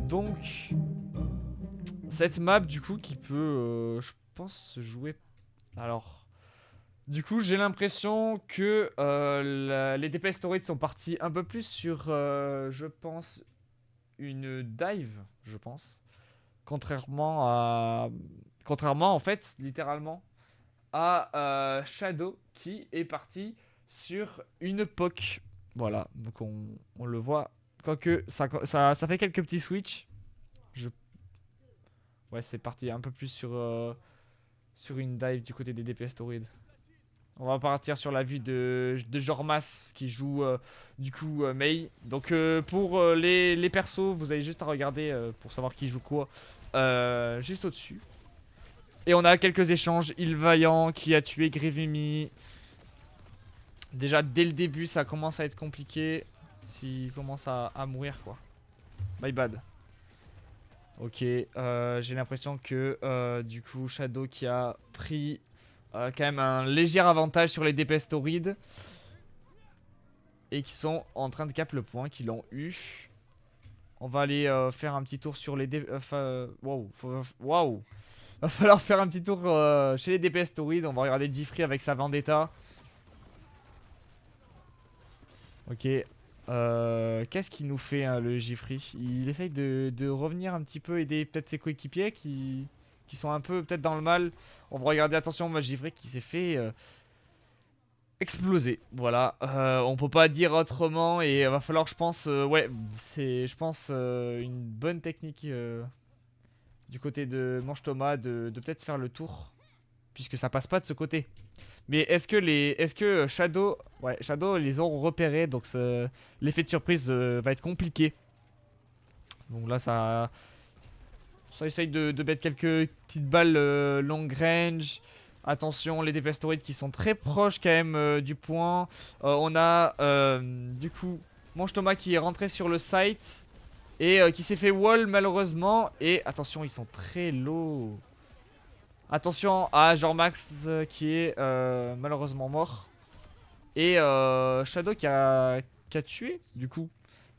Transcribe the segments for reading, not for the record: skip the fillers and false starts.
Donc, cette map, du coup, qui peut, je pense, se jouer. Alors, du coup, j'ai l'impression que les DPS Storage sont partis un peu plus sur, je pense, une dive, je pense. Contrairement à. Contrairement, en fait, littéralement, à Shadow qui est parti sur une POC. Voilà, donc on le voit. Quoique, ça fait quelques petits switches. Je... Ouais, c'est parti un peu plus sur une dive du côté des DPS Torrid. On va partir sur la vue de Jormas qui joue du coup Mei. Donc pour les persos, vous avez juste à regarder pour savoir qui joue quoi. Juste au-dessus. Et on a quelques échanges. Ilvaillant qui a tué Grivimi. Déjà dès le début ça commence à être compliqué. S'il commence à mourir quoi. My bad. Ok, j'ai l'impression que du coup Shadow qui a pris quand même un léger avantage sur les DPS Torrid. Et qui sont en train de cap le point, qui l'ont eu. On va aller faire un petit tour sur les Waouh, waouh. Va falloir faire un petit tour chez les DPS Torrid. On va regarder Jifree avec sa vendetta. Ok. Qu'est-ce qu'il nous fait hein, le Jifree? Il essaye de revenir un petit peu, aider peut-être ses coéquipiers qui sont un peu peut-être dans le mal. On va regarder, attention, moi Jifree qui s'est fait exploser. Voilà, on peut pas dire autrement et va falloir, je pense, ouais, c'est, je pense, une bonne technique du côté de Manche Thomas de peut-être faire le tour puisque ça passe pas de ce côté. Mais est-ce que Shadow, ouais, Shadow les ont repérés donc l'effet de surprise va être compliqué. Donc là ça essaye de mettre quelques petites balles long range. Attention, les DPS Torrid qui sont très proches quand même du point. On a du coup Manche Thomas qui est rentré sur le site et qui s'est fait wall malheureusement. Et attention, ils sont très low. Attention à Jean-Max qui est malheureusement mort. Et Shadow qui a tué du coup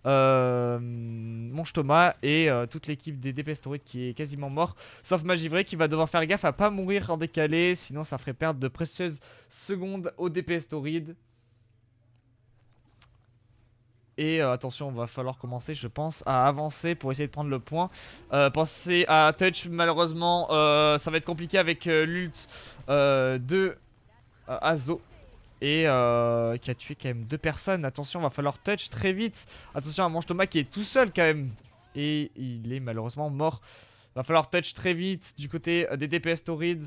Monge Thomas et toute l'équipe des DPS Torrid qui est quasiment mort. Sauf Magivray qui va devoir faire gaffe à pas mourir en décalé. Sinon ça ferait perdre de précieuses secondes aux DPS Torrid. Et attention, va falloir commencer, je pense, à avancer pour essayer de prendre le point. Pensez à Touch, malheureusement, ça va être compliqué avec l'ult de Azo. Et qui a tué quand même deux personnes. Attention, va falloir touch très vite. Attention à Manche Thomas qui est tout seul quand même. Et il est malheureusement mort. Va falloir touch très vite du côté des DPS Torrid.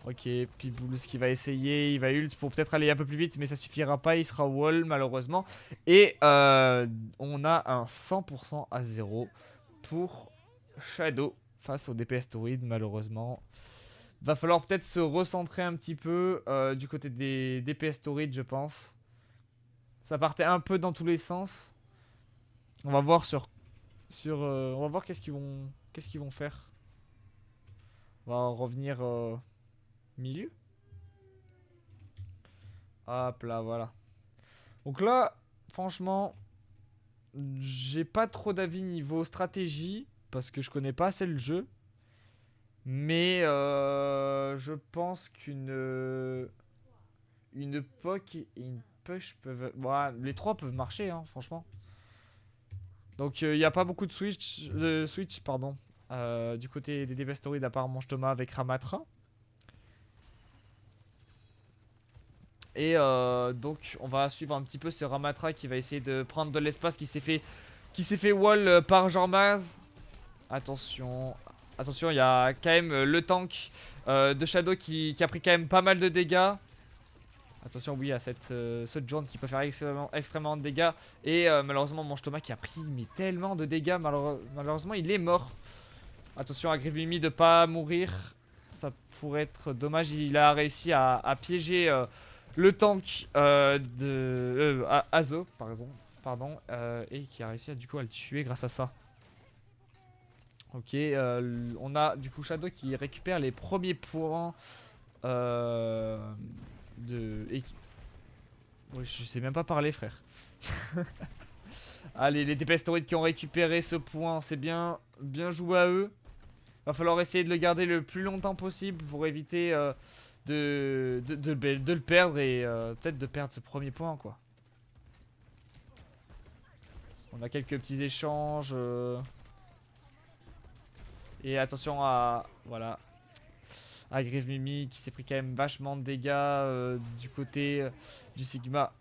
Ok, Pitbulls qui va essayer. Il va ult pour peut-être aller un peu plus vite. Mais ça suffira pas. Il sera wall malheureusement. Et on a un 100% à 0 pour Shadow face au DPS Torrid malheureusement. Va falloir peut-être se recentrer un petit peu du côté des DPS Storage, je pense. Ça partait un peu dans tous les sens. On va voir on va voir qu'est-ce qu'ils vont faire. On va revenir milieu. Hop là, voilà. Donc là, franchement, j'ai pas trop d'avis niveau stratégie parce que je connais pas assez le jeu. Mais je pense une poke et une push peuvent. Bon, les trois peuvent marcher, hein, franchement. Donc il n'y a pas beaucoup de switch pardon, du côté des Devastorid à part Manche Thomas avec Ramatra. Et donc on va suivre un petit peu ce Ramatra qui va essayer de prendre de l'espace qui s'est fait wall par Jormaz. Attention, attention, il y a quand même le tank de Shadow qui a pris quand même pas mal de dégâts. Attention, oui, à ce John qui peut faire extrêmement de dégâts. Et malheureusement, Manche Thomas qui a pris mais tellement de dégâts. Malheureusement, il est mort. Attention à Grivimi de pas mourir. Ça pourrait être dommage. Il a réussi à piéger le tank de Azo, par exemple. Pardon. Et qui a réussi du coup à le tuer grâce à ça. Ok, on a du coup Shadow qui récupère les premiers points de... Ouais, je sais même pas parler, frère. Allez, les Dépestoroides qui ont récupéré ce point, c'est bien joué à eux. Va falloir essayer de le garder le plus longtemps possible pour éviter de le perdre et peut-être de perdre ce premier point, quoi. On a quelques petits échanges. Et attention à... Voilà. À Grieve Mimi qui s'est pris quand même vachement de dégâts du côté du Sigma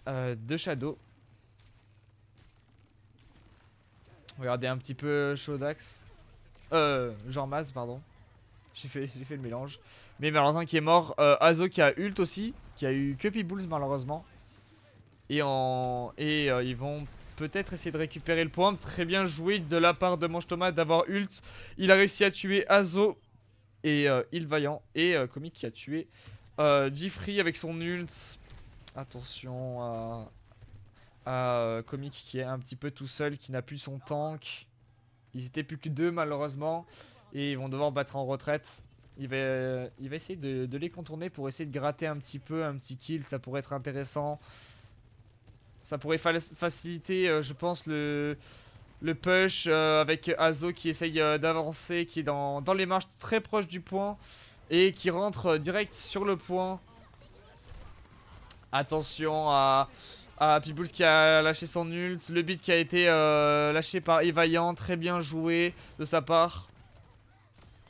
de Shadow. Regardez un petit peu Shodax. Jormaz, pardon. J'ai fait le mélange. Mais malheureusement qui est mort. Azo qui a ult aussi. Qui a eu que P-Bulls malheureusement. Et ils vont peut-être essayer de récupérer le point. Très bien joué de la part de Mange Thomas d'avoir ult. Il a réussi à tuer Azo et Il Vaillant. Et Comic qui a tué Jifree avec son ult. Attention à Comic qui est un petit peu tout seul, qui n'a plus son tank. Ils étaient plus que 2 malheureusement. Et ils vont devoir battre en retraite. Il va essayer de les contourner pour essayer de gratter un petit peu, un petit kill. Ça pourrait être intéressant. Ça pourrait faciliter, je pense, le push avec Azo qui essaye d'avancer, qui est dans les marches très proches du point. Et qui rentre direct sur le point. Attention à P-Bulls qui a lâché son ult. Le beat qui a été lâché par Evaillant. Très bien joué de sa part.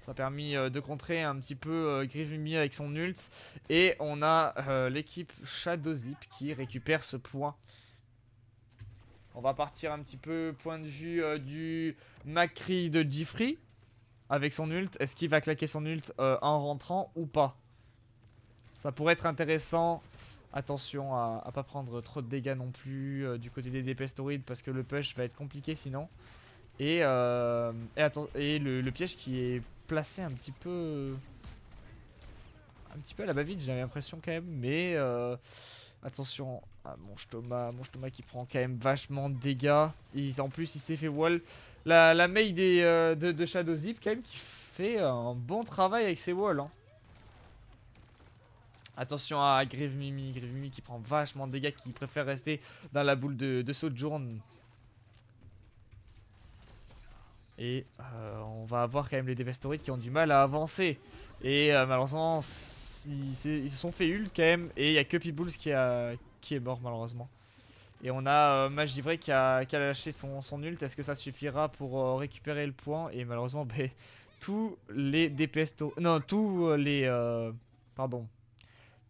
Ça a permis de contrer un petit peu Grieve Mimi avec son ult. Et on a l'équipe Shadow Zip qui récupère ce point. On va partir un petit peu point de vue du Macri de Jifree avec son ult. Est-ce qu'il va claquer son ult en rentrant ou pas? Ça pourrait être intéressant. Attention à pas prendre trop de dégâts non plus du côté des Dépestoroides parce que le push va être compliqué sinon. Et le piège qui est placé un petit peu à la va-vite, j'ai l'impression quand même. Mais attention à Mange Thomas qui prend quand même vachement de dégâts. Et en plus il s'est fait wall. La Mei de Shadow Zip quand même qui fait un bon travail avec ses walls. Hein. Attention à Grieve Mimi qui prend vachement de dégâts, qui préfère rester dans la boule de Sojourn. Et on va avoir quand même les Dépestoroides qui ont du mal à avancer. Et malheureusement, ils se sont fait ult quand même. Et il n'y a que P-Bulls qui est mort malheureusement. Et on a Magivray qui a lâché son ult. Est-ce que ça suffira pour récupérer le point? Et malheureusement, tous les Dépestoroides... Non, tous les... pardon.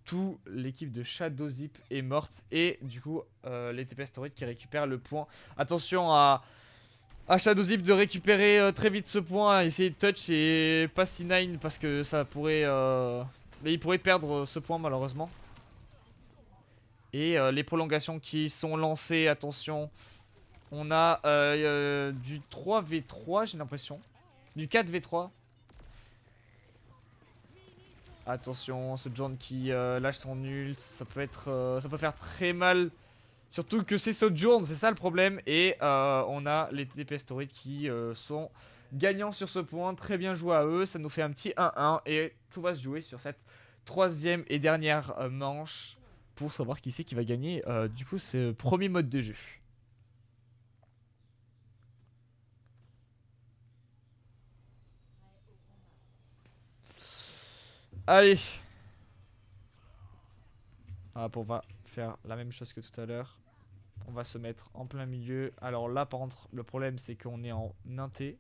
Tout l'équipe de Shadow Zip est morte. Et du coup, les Dépestoroides qui récupèrent le point. Attention à Shadow Zip de récupérer très vite ce point. Essayer de touch et pas C9 parce que ça pourrait... Mais il pourrait perdre ce point malheureusement. Et les prolongations qui sont lancées, attention. On a du 3v3 j'ai l'impression. Du 4v3. Attention, ce John qui lâche son ult, ça peut faire très mal. Surtout que c'est Sojourn, c'est ça le problème. Et on a les Dépestoroides qui sont gagnants sur ce point. Très bien joué à eux, ça nous fait un petit 1-1. Et tout va se jouer sur cette troisième et dernière manche. Pour savoir qui c'est qui va gagner du coup ce premier mode de jeu. Allez. Hop, on va faire la même chose que tout à l'heure. On va se mettre en plein milieu. Alors là par contre le problème c'est qu'on est en inté.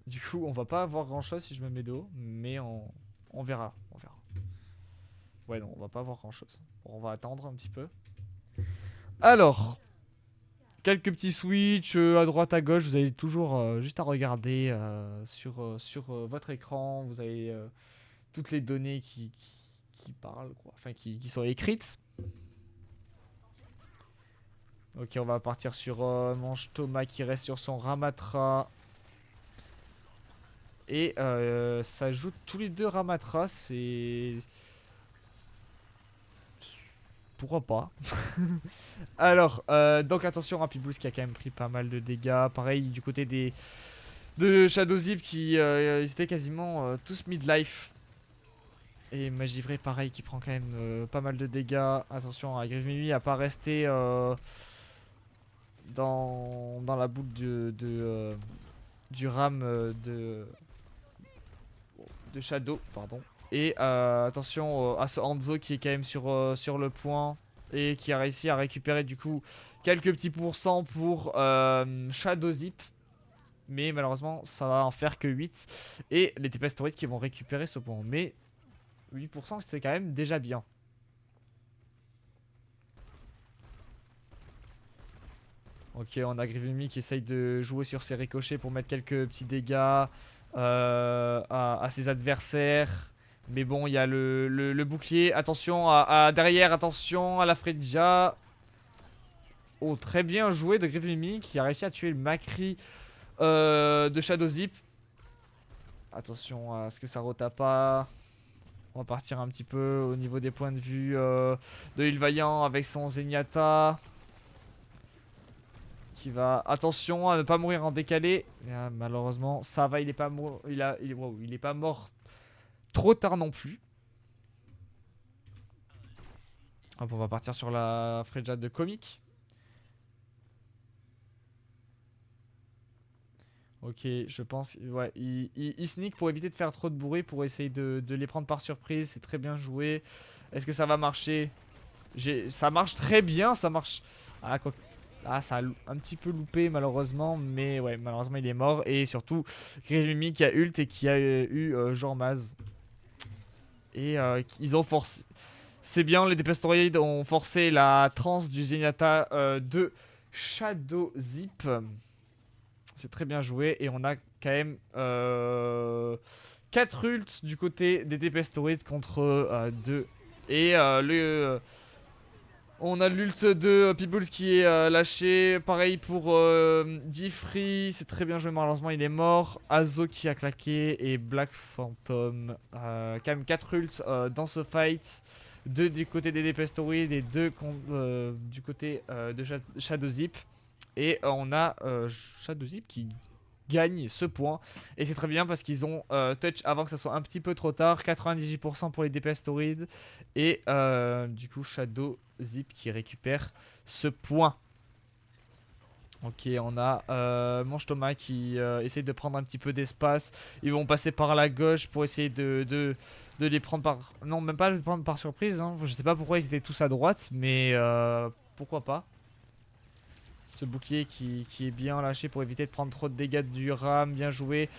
Du coup on va pas avoir grand chose si je me mets dos. Mais on verra. Ouais non on va pas avoir grand chose. Bon, on va attendre un petit peu. Alors. Quelques petits switches à droite à gauche. Vous avez toujours juste à regarder sur votre écran. Vous avez toutes les données qui parlent quoi. Enfin qui sont écrites. Ok, on va partir sur Mange Thomas qui reste sur son Ramatra. Et ça joue tous les deux Ramatra. C'est... Pourquoi pas. Alors, donc attention à P-Bulls qui a quand même pris pas mal de dégâts. Pareil du côté de Shadow Zip qui ils étaient quasiment tous mid-life. Et Magivray pareil qui prend quand même pas mal de dégâts. Attention à Grieve Mimi à pas rester dans la boule du ram de Shadow, pardon. Et attention à ce Hanzo qui est quand même sur le point et qui a réussi à récupérer du coup quelques petits pourcents pour Shadow Zip. Mais malheureusement, ça va en faire que 8. Et les Tempestorides qui vont récupérer ce point. Mais 8%, c'est quand même déjà bien. Ok, on a Grievemi qui essaye de jouer sur ses ricochets pour mettre quelques petits dégâts à ses adversaires. Mais bon, il y a le bouclier. Attention derrière, attention à la Freya. Oh, très bien joué de Grievemi qui a réussi à tuer le Macri de Shadow Zip. Attention à ce que ça retape pas. On va partir un petit peu au niveau des points de vue de Ylvaillant avec son Zenyatta. Qui va... Attention à ne pas mourir en décalé. Malheureusement, ça va, il est pas mort. Wow, il est pas mort trop tard non plus. Hop, on va partir sur la Freya de comique. Ok, je pense... Ouais, il sneak pour éviter de faire trop de bruit, pour essayer de les prendre par surprise. C'est très bien joué. Est-ce que ça va marcher? Ça marche très bien, ça marche... Ah, quoi... Ah, ça a un petit peu loupé malheureusement, mais ouais, malheureusement il est mort. Et surtout, Grievemi qui a ult et qui a eu Jormaz. Et ils ont forcé... C'est bien, les Tempestorides ont forcé la transe du Zenyatta de Shadow Zip. C'est très bien joué et on a quand même 4 ults du côté des Tempestorides contre 2. Et on a l'ult de Peebles qui est lâché. Pareil pour Diffree. C'est très bien joué, malheureusement il est mort. Azo qui a claqué. Et Black Phantom. Quand même 4 ults dans ce fight. 2 du côté des Tempestorides et 2 du côté de Shadow Zip. Et on a Shadow Zip qui gagne ce point. Et c'est très bien parce qu'ils ont touch avant que ça soit un petit peu trop tard. 98% pour les Tempestorides. Et du coup Shadow Zip qui récupère ce point. Ok, on a Manche Thomas qui essaye de prendre un petit peu d'espace. Ils vont passer par la gauche pour essayer de les prendre par... Non, même pas les prendre par surprise. Hein. Je sais pas pourquoi ils étaient tous à droite, mais pourquoi pas. Ce bouclier qui est bien lâché pour éviter de prendre trop de dégâts du ram, bien joué.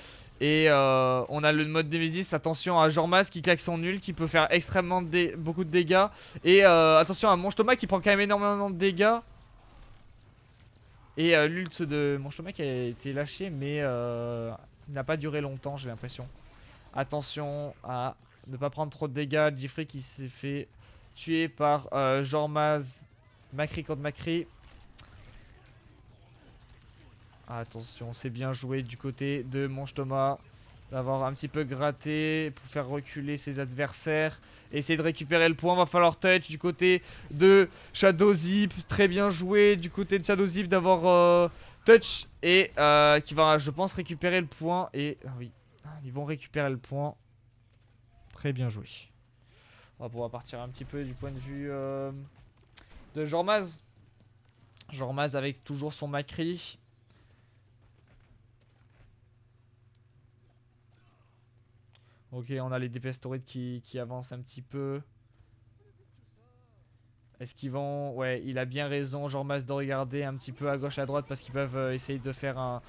Et on a le mode Nemesis, attention à Jormaz qui claque son nul, qui peut faire extrêmement beaucoup de dégâts. Et attention à Monge Thomas qui prend quand même énormément de dégâts. Et l'ult de Monge Thomas qui a été lâché, mais il n'a pas duré longtemps, j'ai l'impression. Attention à ne pas prendre trop de dégâts. Diffree qui s'est fait tuer par Jormaz. Macri contre Macri. Attention, c'est bien joué du côté de Monge Thomas. D'avoir un petit peu gratté pour faire reculer ses adversaires. Essayer de récupérer le point. Va falloir touch du côté de Shadow Zip. Très bien joué du côté de Shadow Zip d'avoir touch. Et qui va, je pense, récupérer le point. Et oui, ils vont récupérer le point. Très bien joué. On va pouvoir partir un petit peu du point de vue de Jormaz. Jormaz avec toujours son Macri. Ok, on a les Tempestorides qui avancent un petit peu. Est-ce qu'ils vont... Ouais, il a bien raison, Jormaz, de regarder un petit peu à gauche, à droite, parce qu'ils peuvent essayer de faire un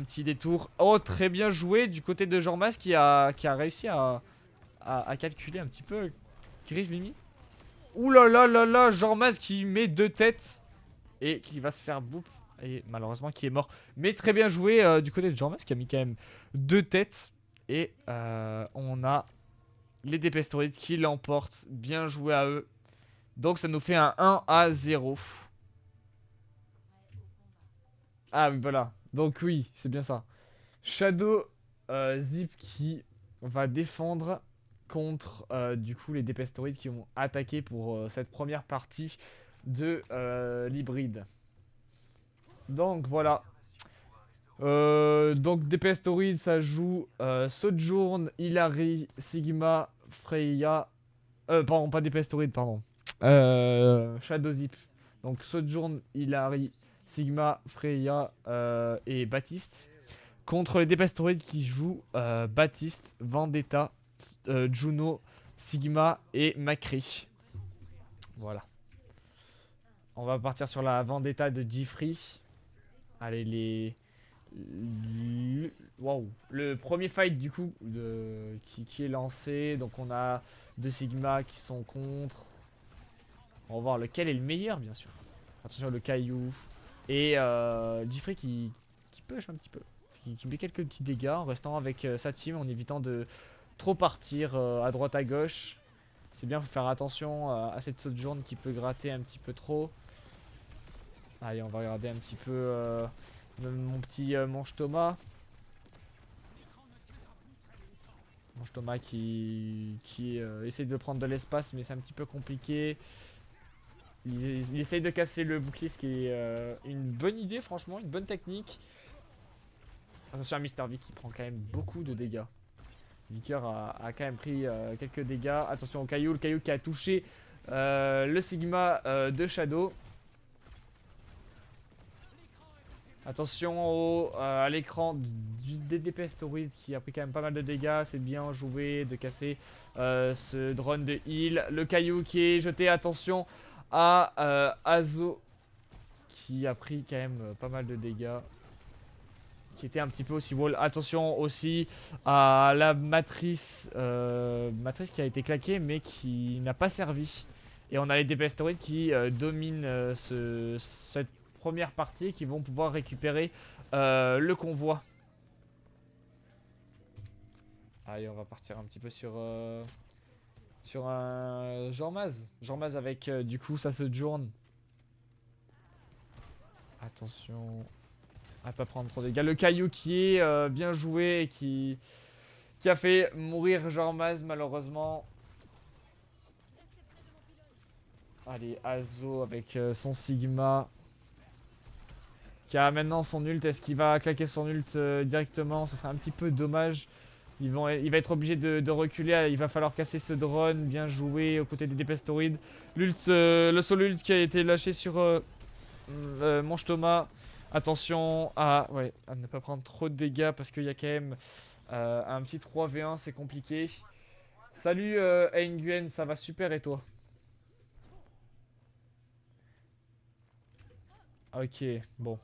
petit détour. Oh, très bien joué du côté de Jormaz qui a réussi à calculer un petit peu Grievemi. Ouh là là là là, Jormaz qui met 2 têtes et qui va se faire bouffe. Et malheureusement qui est mort. Mais très bien joué du côté de Jormaz qui a mis quand même 2 têtes. Et on a les Tempestorides qui l'emportent. Bien joué à eux. Donc ça nous fait un 1-0. Ah oui, voilà. Donc oui, c'est bien ça. Shadow Zip qui va défendre contre du coup les Tempestorides qui vont attaquer pour cette première partie de l'hybride. Donc voilà. Donc Tempestorides ça joue Sojourn, Hilary, Sigma, Freya. Pardon, pas Tempestorides, pardon. Shadow Zip. Donc Sojourn, Hilary, Sigma, Freya et Baptiste. Contre les Dépastoroides qui jouent Baptiste, Vendetta, Juno, Sigma et Macri. Voilà. On va partir sur la Vendetta de Jeffrey. Allez, Waouh. Le premier fight du coup qui est lancé. Donc on a deux Sigma qui sont contre. On va voir lequel est le meilleur bien sûr. Attention le caillou. Et Jeffrey qui push un petit peu. Qui met quelques petits dégâts en restant avec sa team en évitant de trop partir à droite à gauche. C'est bien, faut faire attention à cette sojourn qui peut gratter un petit peu trop. Allez, on va regarder un petit peu mon petit Manche Thomas. Manche Thomas qui essaye de prendre de l'espace, mais c'est un petit peu compliqué. Il essaye de casser le bouclier, ce qui est une bonne idée, franchement, une bonne technique. Attention à Mister V qui prend quand même beaucoup de dégâts. Vicker a quand même pris quelques dégâts. Attention au caillou, le caillou qui a touché le Sigma de Shadow. Attention à l'écran des Dépastoroides qui a pris quand même pas mal de dégâts. C'est bien joué de casser ce drone de heal. Le caillou qui est jeté. Attention à Azo qui a pris quand même pas mal de dégâts. Qui était un petit peu aussi wall. Attention aussi à la matrice. Matrice qui a été claquée mais qui n'a pas servi. Et on a les Dépastoroides qui dominent cette première partie, qui vont pouvoir récupérer le convoi. Allez, on va partir un petit peu sur un Jormaz. Jormaz avec du coup ça se journe. Attention à pas prendre trop de dégâts. Le caillou qui est bien joué et qui a fait mourir Jormaz malheureusement. Allez, Azo avec son Sigma. Qui a maintenant son ult. Est-ce qu'il va claquer son ult directement? Ce serait un petit peu dommage. Il va être obligé de reculer. Il va falloir casser ce drone. Bien joué aux côtés des Dépastoroides. L'ult, le solo ult qui a été lâché sur Manche Thomas. Attention à ne pas prendre trop de dégâts parce qu'il y a quand même un petit 3v1. C'est compliqué. Salut Nguyen, ça va super et toi? Ok, bon.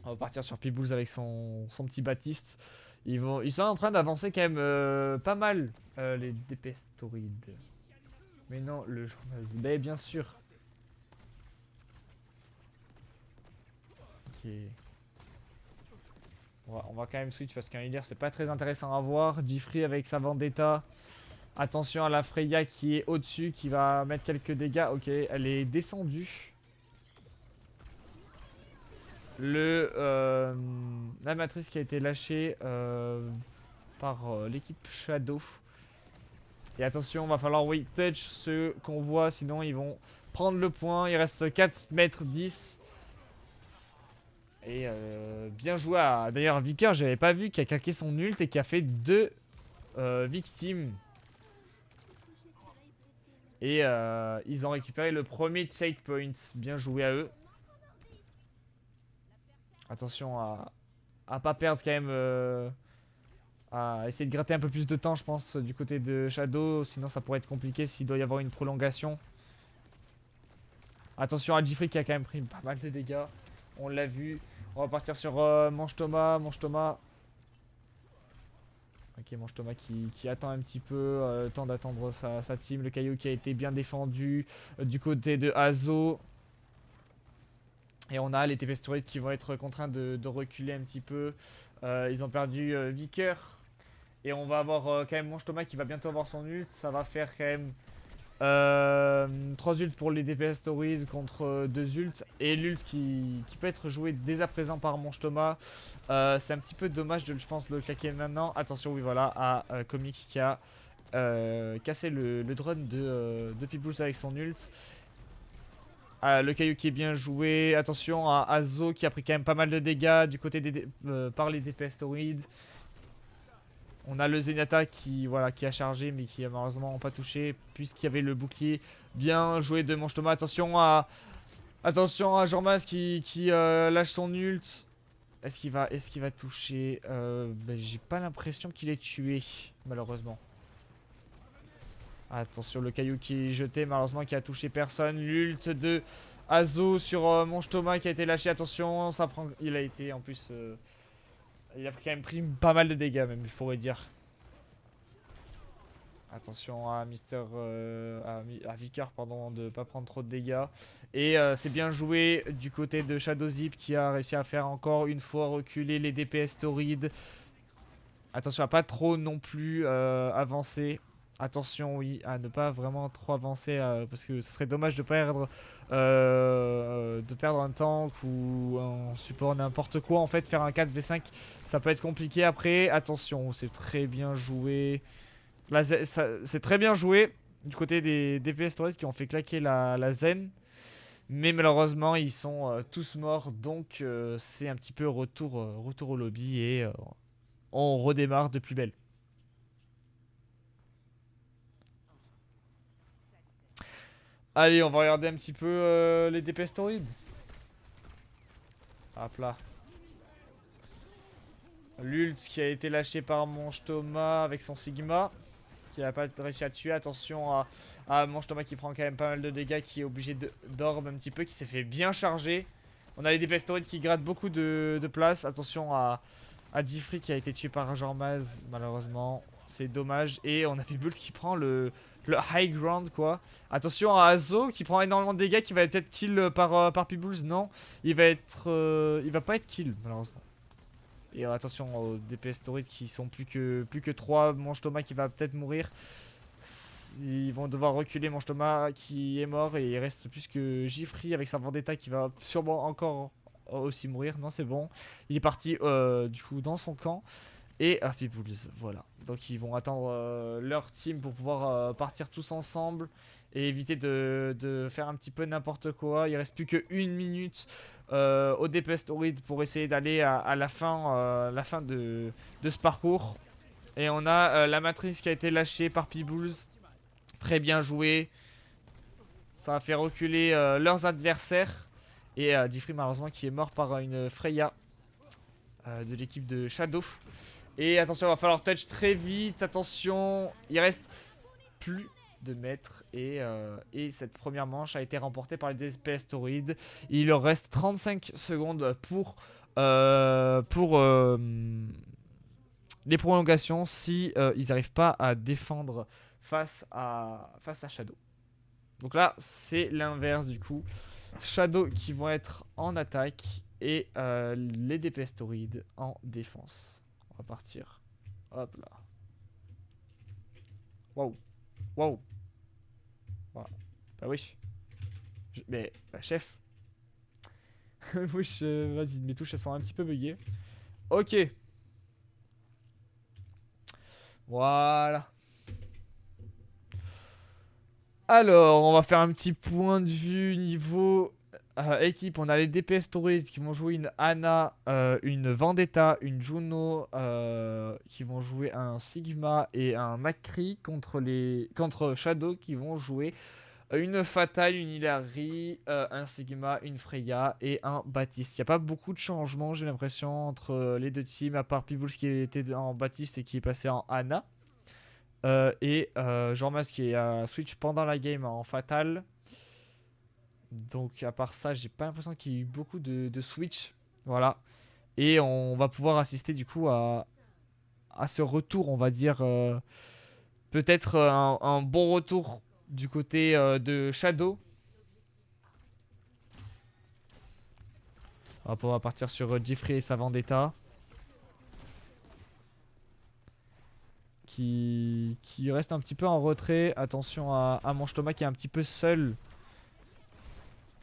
On va partir sur Peebles avec son petit Baptiste. Ils sont en train d'avancer quand même pas mal, les Dépastoroides. Mais non, le journaliste. Mais bien sûr. Ok. On va quand même switch parce qu'un healer c'est pas très intéressant à voir. Jeffrey avec sa Vendetta. Attention à la Freya qui est au-dessus, qui va mettre quelques dégâts. Ok, elle est descendue. La matrice qui a été lâchée par l'équipe Shadow. Et attention, va falloir touch ce qu'on voit, sinon ils vont prendre le point. Il reste 4 mètres 10. Et bien joué à... D'ailleurs, Vicker, j'avais pas vu, qui a claqué son ult et qui a fait 2 victimes. Et ils ont récupéré le premier checkpoint. Bien joué à eux. Attention à pas perdre quand même... à essayer de gratter un peu plus de temps, je pense, du côté de Shadow. Sinon, ça pourrait être compliqué s'il doit y avoir une prolongation. Attention à Jeffrey qui a quand même pris pas mal de dégâts. On l'a vu. On va partir sur Manche Thomas. Manche Thomas. Ok, Manche Thomas qui attend un petit peu. Le temps d'attendre sa team. Le caillou qui a été bien défendu. Du côté de Azo. Et on a les Dépastoroides qui vont être contraints de reculer un petit peu. Ils ont perdu Vicker. Et on va avoir quand même Manche Thomas qui va bientôt avoir son ult. Ça va faire quand même 3 ults pour les Dépastoroides contre 2 ults. Et l'ult qui peut être joué dès à présent par Manche Thomas. C'est un petit peu dommage de, je pense, le claquer maintenant. Attention, oui, voilà, à Comic qui a cassé le drone de Peebles avec son ult. Le caillou qui est bien joué. Attention à Azo qui a pris quand même pas mal de dégâts du côté par les Dépastoroides. On a le Zenyatta qui a chargé mais qui a malheureusement pas touché puisqu'il y avait le bouclier. Bien joué de Manche Thomas. Attention à Attention à Jormas qui lâche son ult. Est-ce qu'il va toucher j'ai pas l'impression qu'il est tué, malheureusement. Attention, le caillou qui est jeté, malheureusement, qui a touché personne. L'ult de Azo sur Monge Thomas qui a été lâché. Attention, ça prend. Il a été en plus. Il a quand même pris pas mal de dégâts, même, je pourrais dire. Attention à à Vicar, pardon, de pas prendre trop de dégâts. Et c'est bien joué du côté de Shadow Zip qui a réussi à faire encore une fois reculer les DPS Torrid. Attention à pas trop non plus avancer. Attention, oui, à ne pas vraiment trop avancer parce que ce serait dommage de perdre un tank ou un support n'importe quoi. En fait, faire un 4v5, ça peut être compliqué après. Attention, c'est très bien joué. C'est très bien joué du côté des DPS Torrid qui ont fait claquer la Zen. Mais malheureusement, ils sont tous morts. Donc, c'est un petit peu retour au lobby et on redémarre de plus belle. Allez, on va regarder un petit peu les DPS Torrid. Hop là. L'ult qui a été lâché par Monge Thomas avec son Sigma. Qui n'a pas réussi à tuer. Attention à Monge Thomas qui prend quand même pas mal de dégâts. Qui est obligé d'orb un petit peu. Qui s'est fait bien charger. On a les DPS Torrid qui grattent beaucoup de place. Attention à Jifri qui a été tué par Jormaz. Malheureusement. C'est dommage. Et on a Pibult qui prend le high ground quoi. Attention à Azo qui prend énormément de dégâts, qui va peut-être kill par Pibbles. Non, il va pas être kill malheureusement. Et attention aux DPS Torrid qui sont plus que 3. Monge Thomas qui va peut-être mourir. Ils vont devoir reculer. Monge Thomas qui est mort et il reste plus que Jifri avec sa Vendetta qui va sûrement encore aussi mourir. Non, c'est bon. Il est parti du coup dans son camp. Et Happy Bulls, voilà. Donc ils vont attendre leur team pour pouvoir partir tous ensemble et éviter de faire un petit peu n'importe quoi. Il reste plus qu'une minute au DPS Torrid pour essayer d'aller à la fin, de ce parcours. Et on a la matrice qui a été lâchée par P-Bulls. Très bien joué. Ça a fait reculer leurs adversaires. Et Diffry malheureusement qui est mort par une Freya de l'équipe de Shadow. Et attention, il va falloir touch très vite. Attention, il reste plus de mètres. Et cette première manche a été remportée par les DPS Torrid. Il leur reste 35 secondes pour les prolongations si ils n'arrivent pas à défendre face à Shadow. Donc là, c'est l'inverse du coup. Shadow qui vont être en attaque et les DPS Torrid en défense. On va partir. Hop là. Waouh. Waouh. Voilà. Bah oui. Mais, bah, chef. Wesh, vas-y, mes touches elles sont un petit peu buggées. Ok. Voilà. Alors, on va faire un petit point de vue niveau équipe. On a les DPS Torrid qui vont jouer une Ana, une Vendetta, une Juno, qui vont jouer un Sigma et un Macri contre Shadow qui vont jouer une Fatale, une Hilary, un Sigma, une Freya et un Baptiste. Il n'y a pas beaucoup de changements, j'ai l'impression, entre les deux teams, à part Pibbles qui était en Baptiste et qui est passé en Ana. Et Jormas qui a switch pendant la game en Fatale. Donc à part ça, j'ai pas l'impression qu'il y ait eu beaucoup de switch. Voilà. Et on va pouvoir assister du coup à ce retour, on va dire. Peut-être un bon retour du côté de Shadow. On va pouvoir partir sur Jeffrey et sa Vendetta. Qui reste un petit peu en retrait. Attention à Monge Thomas qui est un petit peu seul.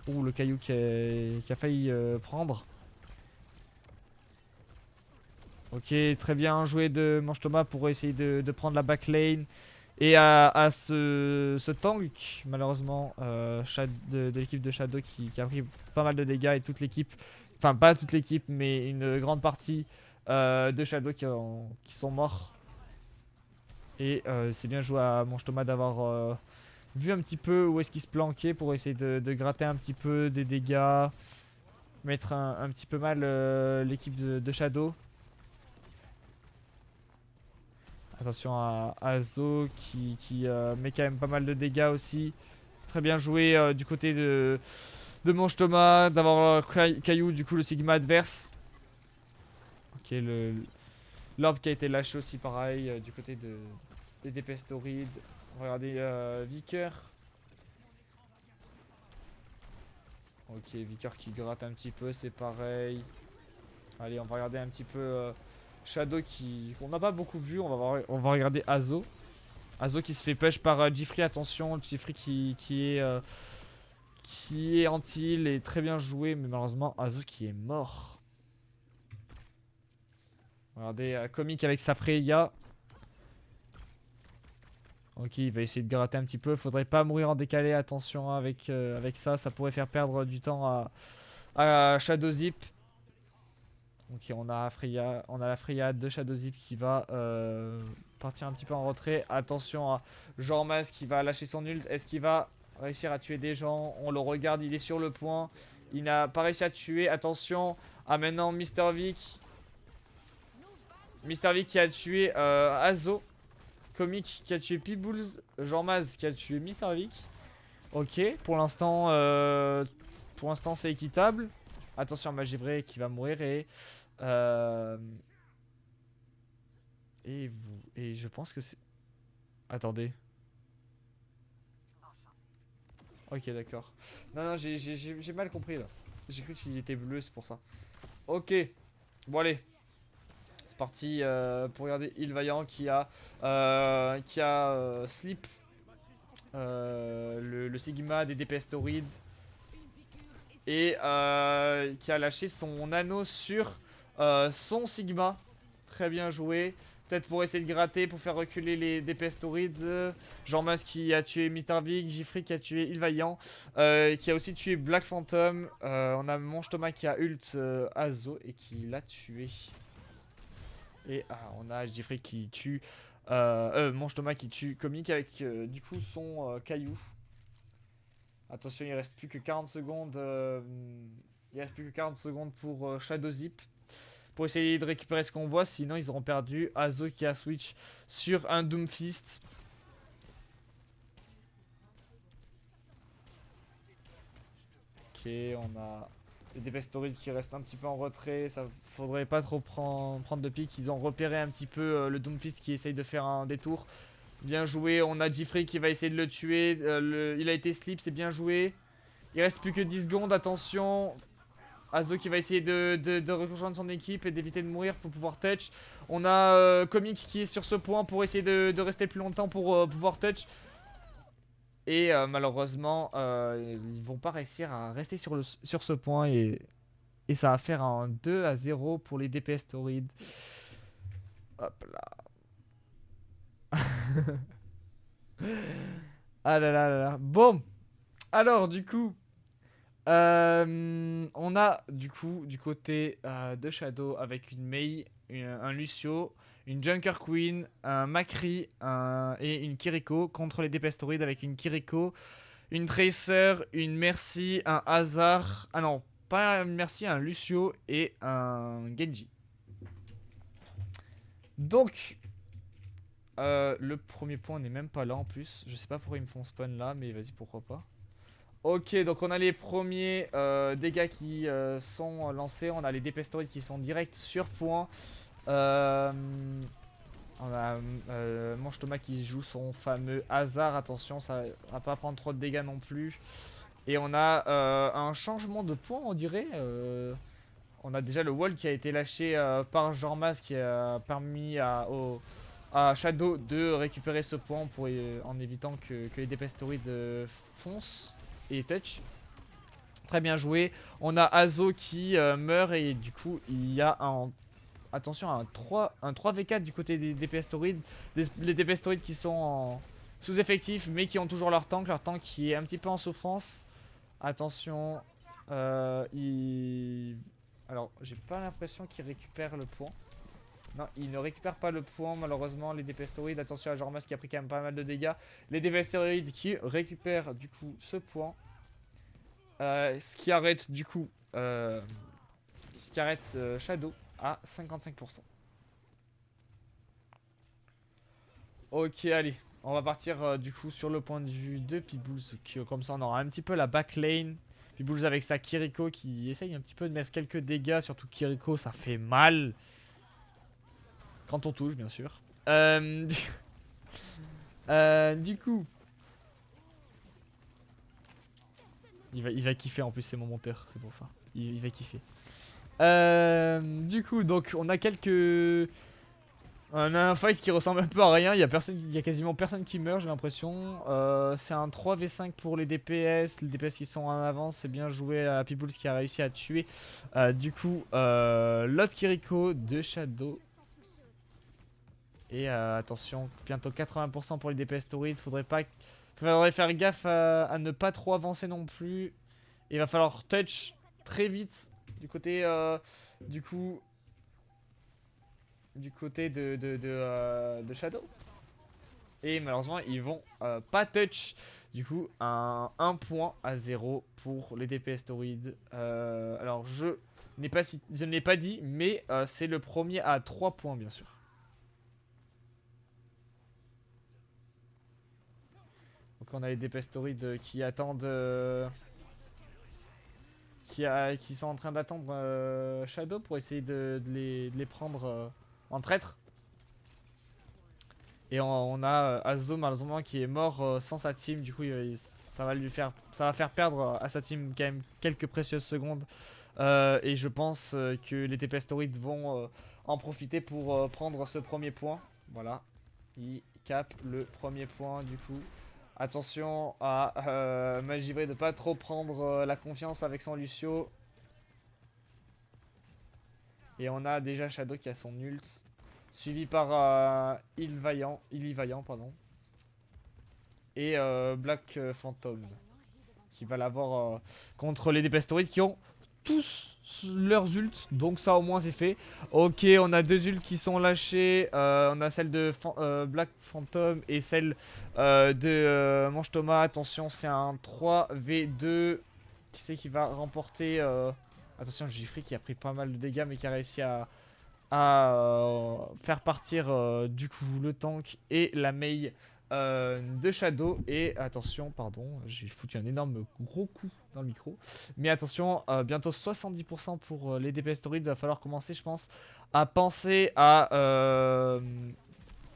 Ouh, le caillou qui a failli prendre. Ok, très bien joué de Monge Thomas pour essayer de prendre la backlane. Et à ce tank, malheureusement, de l'équipe de Shadow qui a pris pas mal de dégâts. Et toute l'équipe, enfin pas toute l'équipe, mais une grande partie de Shadow qui sont morts. Et c'est bien joué à Monge Thomas d'avoir vu un petit peu où est-ce qu'il se planquait pour essayer de gratter un petit peu des dégâts. Mettre un petit peu mal l'équipe de Shadow. Attention à Zo qui met quand même pas mal de dégâts aussi. Très bien joué du côté de Mange Thomas, d'avoir Caillou, du coup le Sigma adverse. Ok, l'orbe qui a été lâché aussi pareil du côté des DPS Torrid. On va regarder Vicker. Ok, Vicker qui gratte un petit peu, c'est pareil. Allez, on va regarder un petit peu Shadow qu'on n'a pas beaucoup vu. On va regarder Azo. Azo qui se fait push par Jeffrey, attention, Jeffrey qui est anti-heal et très bien joué, mais malheureusement Azo qui est mort. Regardez, Comic avec sa Freya. Ok, il va essayer de gratter un petit peu, faudrait pas mourir en décalé, attention hein, avec ça, ça pourrait faire perdre du temps à Shadow Zip. Ok, on a la Freya de Shadow Zip qui va partir un petit peu en retrait. Attention à Jormas qui va lâcher son ult. Est-ce qu'il va réussir à tuer des gens? On le regarde, il est sur le point. Il n'a pas réussi à tuer. Attention à maintenant Mr. Vic. Mr. Vic qui a tué Azo. Comic qui a tué Peebles. Jormaz qui a tué Mr. Vic. Ok, pour l'instant c'est équitable. Attention à Magivray qui va mourir euh, et je pense que c'est... Attendez. Ok, d'accord. Non, non, j'ai mal compris là. J'ai cru qu'il était bleu, c'est pour ça. Ok. Bon, allez. C'est parti pour regarder Il Vaillant qui a slip le Sigma des DPS Torrid. Et qui a lâché son anneau sur son Sigma. Très bien joué. Peut-être pour essayer de gratter, pour faire reculer les DPS Torrid. Jean-Mas qui a tué Mr. Big. Jiffrey qui a tué Il Vaillant. Qui a aussi tué Black Phantom. On a Mange Thomas qui a ult Azo et qui l'a tué. Et on a Jiffrey qui tue... Mange Thomas qui tue Comic avec du coup son caillou. Attention, il reste plus que 40 secondes. Il reste plus que 40 secondes pour Shadow Zip. Pour essayer de récupérer ce qu'on voit. Sinon, ils auront perdu. Azo qui a switch sur un Doomfist. Ok, on a les DPS Torrid qui restent un petit peu en retrait. Ça faudrait pas trop prendre de pique. Ils ont repéré un petit peu le Doomfist qui essaye de faire un détour. Bien joué. On a Jiffrey qui va essayer de le tuer. Il a été slip, c'est bien joué. Il reste plus que 10 secondes, attention. Azo qui va essayer de rejoindre son équipe et d'éviter de mourir pour pouvoir touch. On a Comic qui est sur ce point pour essayer de rester plus longtemps pour pouvoir touch. Et malheureusement, ils vont pas réussir à rester sur ce point. Et ça va faire un 2-0 pour les DPS Torrid. Hop là. Ah là là là là. Bon. Alors, du coup... on a du coup du côté de Shadow avec une Mei, un Lucio, une Junker Queen, un Macri et une Kiriko contre les DPS Torrid avec une Kiriko, une Tracer, une Mercy, un Hazard, ah non, pas une Mercy, un Lucio et un Genji. Donc, le premier point n'est même pas là en plus. Je sais pas pourquoi ils me font spawn là, mais vas-y, pourquoi pas. Ok, donc on a les premiers dégâts qui sont lancés. On a les DPS Torrid qui sont direct sur point. On a Mange Thomas qui joue son fameux hasard. Attention, ça va pas prendre trop de dégâts non plus. Et on a un changement de point, on dirait. On a déjà le wall qui a été lâché par Jormas qui a permis à Shadow de récupérer ce point pour, en évitant que les DPS Torrid foncent et touch. Très bien joué. On a Azo qui meurt et du coup il y a un... Attention, un 3v4 du côté des DPS Torrid. Les DPS Torrid qui sont en sous-effectif mais qui ont toujours leur tank qui est un petit peu en souffrance. Attention, Alors j'ai pas l'impression qu'il récupère le point. Non, il ne récupère pas le point, malheureusement. Les Dépestorides, attention à Jormas qui a pris quand même pas mal de dégâts. Les Dépestorides qui récupèrent du coup ce point. Ce qui arrête du coup Shadow à 55%. Ok, allez, on va partir du coup sur le point de vue de Peebles, comme ça on aura un petit peu la back-lane. Peebles avec sa Kiriko qui essaye un petit peu de mettre quelques dégâts, surtout Kiriko ça fait mal. Quand on touche bien sûr. Du coup, il va kiffer en plus, c'est mon monteur, c'est pour ça. Il va kiffer. Du coup, donc on a quelques... On a un fight qui ressemble un peu à rien, il y a quasiment personne qui meurt j'ai l'impression. C'est un 3v5 pour les DPS qui sont en avance, c'est bien joué à Peebles qui a réussi à tuer du coup l'autre Kiriko de Shadow. Et attention, bientôt 80% pour les DPS Taurid, faudrait faire gaffe à ne pas trop avancer non plus. Il va falloir touch très vite du côté du coup de Shadow. Et malheureusement, ils vont pas touch. Du coup, un 1 point à 0 pour les DPS Taurid. Alors, je ne l'ai pas dit, mais c'est le premier à 3 points, bien sûr. Donc, on a les DPS Taurid qui attendent. Qui sont en train d'attendre Shadow pour essayer de les prendre en traître. Et on a Azo malheureusement qui est mort sans sa team. Du coup, ça va faire perdre à sa team quand même quelques précieuses secondes. Et je pense que les TPS Taurid vont en profiter pour prendre ce premier point. Voilà, il capent le premier point du coup. Attention à Magivré de pas trop prendre la confiance avec son Lucio. Et on a déjà Shadow qui a son ult. Suivi par Illy Vaillant, pardon. Et Black Phantom. Qui va l'avoir contre les DPS Taurid qui ont tous leurs ults. Donc ça au moins c'est fait. Ok, on a deux ults qui sont lâchés. On a celle de Black Phantom et celle de Mange Thomas. Attention, c'est un 3v2. Qui c'est qui va remporter attention, Giffrey qui a pris pas mal de dégâts mais qui a réussi à faire partir du coup le tank et la Mei de Shadow. Et attention, pardon, j'ai foutu un énorme gros coup dans le micro. Mais attention, bientôt 70% pour les DPS Taurid. Il va falloir commencer, je pense, à penser à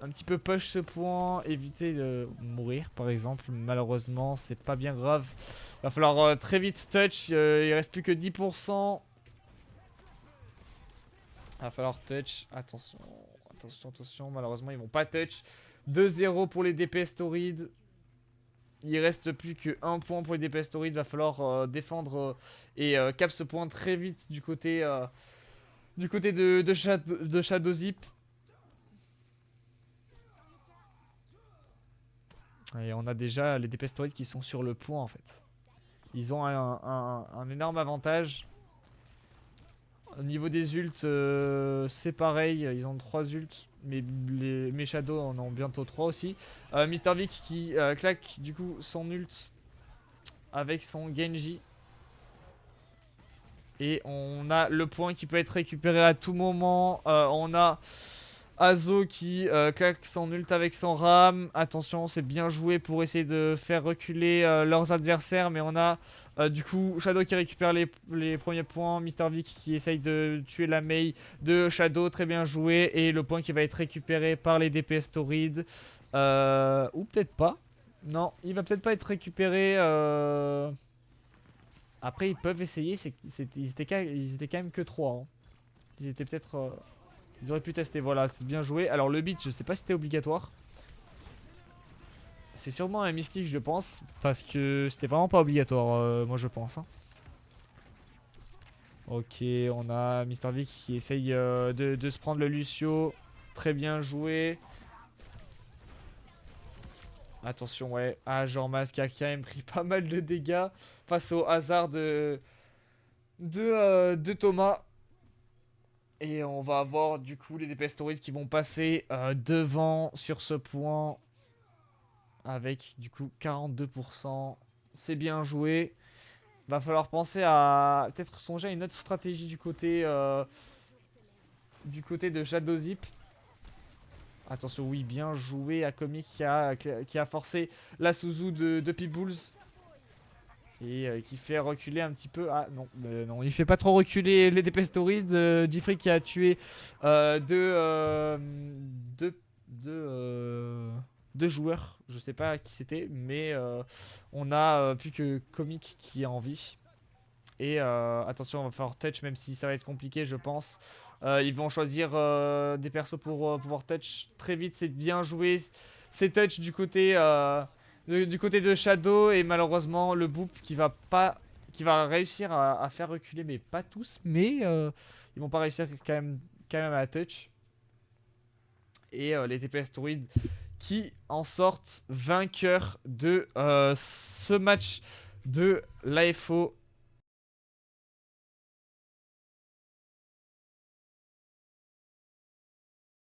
un petit peu push ce point, éviter de mourir par exemple. Malheureusement, c'est pas bien grave. Il va falloir très vite touch. Il reste plus que 10%. Il va falloir touch. Attention, attention, attention. Malheureusement, ils vont pas touch. 2-0 pour les DPS Taurid. Il reste plus que 1 point pour les DPS Taurid. Il va falloir défendre et cap ce point très vite du côté de Shadow Zip. Et on a déjà les DPS Taurid qui sont sur le point en fait. Ils ont un énorme avantage. Au niveau des ults, c'est pareil, ils ont 3 ults, mais mes Shadows en ont bientôt 3 aussi. Mr. Vic qui claque du coup son ult avec son Genji. Et on a le point qui peut être récupéré à tout moment. On a Azo qui claque son ult avec son ram. Attention, c'est bien joué pour essayer de faire reculer leurs adversaires. Mais on a du coup Shadow qui récupère les premiers points. Mr. Vic qui essaye de tuer la Mei de Shadow. Très bien joué. Et le point qui va être récupéré par les DPS Taurid. Ou peut-être pas. Non, il va peut-être pas être récupéré. Après, ils peuvent essayer. Ils étaient quand même que 3. Hein. Ils étaient peut-être... Ils auraient pu tester, voilà, c'est bien joué. Alors le beat, je sais pas si c'était obligatoire. C'est sûrement un misclick, je pense. Parce que c'était vraiment pas obligatoire, moi je pense. Hein. Ok, on a Mr. Vic qui essaye de se prendre le Lucio. Très bien joué. Attention, ouais. Ah, Jormas qui a quand même pris pas mal de dégâts face au hasard de Thomas. Et on va avoir du coup les DPS Torrid qui vont passer devant sur ce point avec du coup 42%. C'est bien joué. Va falloir penser à peut-être songer à une autre stratégie du côté de Shadow Zip. Attention, oui, bien joué à Comic qui a forcé la Suzu de Peebles. Et qui fait reculer un petit peu. Ah non, non, il fait pas trop reculer les DPS Torrid. Jeffrey qui a tué deux, deux joueurs. Je sais pas qui c'était, mais on a plus que Comic qui est en vie. Et attention, on va faire touch, même si ça va être compliqué, je pense. Ils vont choisir des persos pour pouvoir touch très vite. C'est bien joué. C'est touch du côté de Shadow. Et malheureusement, le Boop qui va réussir à faire reculer, mais pas tous. Mais ils vont pas réussir quand même à touch. Et les TPS Druid qui en sortent vainqueurs de ce match de l'AFO